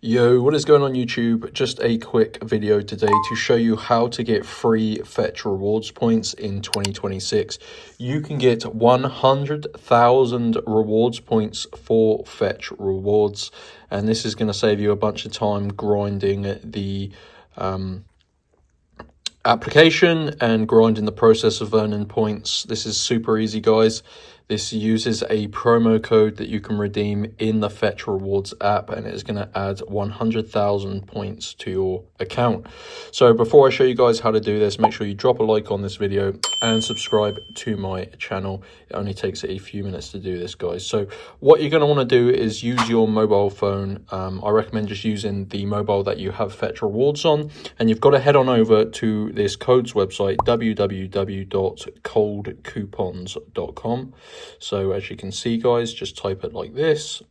Yo, what is going on YouTube? Just a quick video today to show you how to get free fetch rewards points in 2026. You can get 100,000 rewards points for fetch rewards, and this is going to save you a bunch of time grinding the application and grinding the process of earning points. This is super easy, guys. This uses a promo code that you can redeem in the Fetch Rewards app, and it is going to add 100,000 points to your account. So before I show you guys how to do this, make sure you drop a like on this video and subscribe to my channel. It only takes a few minutes to do this, guys. So what you're going to want to do is use your mobile phone. I recommend just using the mobile that you have Fetch Rewards on, and you've got to head on over to this codes website, www.coldcoupons.com. So as you can see, guys, just type it like this,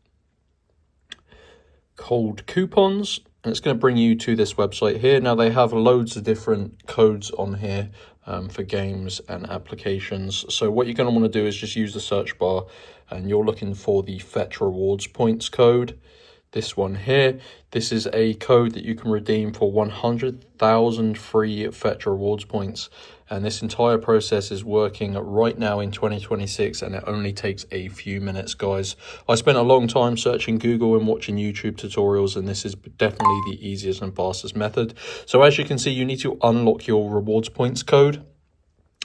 cold coupons, and it's going to bring you to this website here. Now they have loads of different codes on here for games and applications. So what you're going to want to do is just use the search bar, and you're looking for the Fetch Rewards points code. This one here, this is a code that you can redeem for 100,000 free Fetch Rewards points. And this entire process is working right now in 2026, and it only takes a few minutes, guys. I spent a long time searching Google and watching YouTube tutorials, and this is definitely the easiest and fastest method. So as you can see, you need to unlock your rewards points code.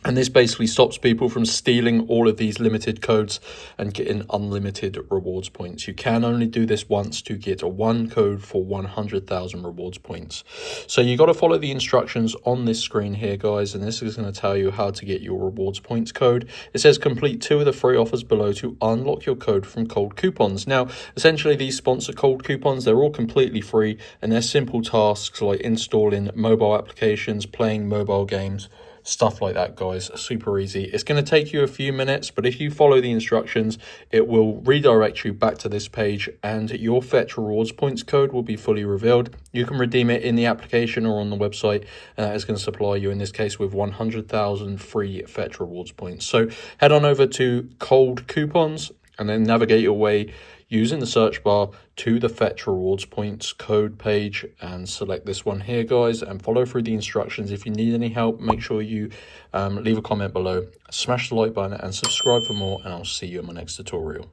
And this basically stops people from stealing all of these limited codes and getting unlimited rewards points. You can only do this once to get one code for 100,000 rewards points. So you got to follow the instructions on this screen here, guys, and this is going to tell you how to get your rewards points code. It says complete 2 of the free offers below to unlock your code from Cold Coupons. Now, essentially these sponsor Cold Coupons, they're all completely free, and they're simple tasks like installing mobile applications, playing mobile games, stuff like that, guys. Super easy. It's going to take you a few minutes, but if you follow the instructions, it will redirect you back to this page, and your Fetch Rewards points code will be fully revealed. You can redeem it in the application or on the website, and that is going to supply you, in this case, with 100,000 free Fetch Rewards points. So head on over to Cold Coupons and then navigate your way using the search bar to the Fetch Rewards points code page, and select this one here, guys, and follow through the instructions. If you need any help, make sure you leave a comment below, smash the like button and subscribe for more, and I'll see you in my next tutorial.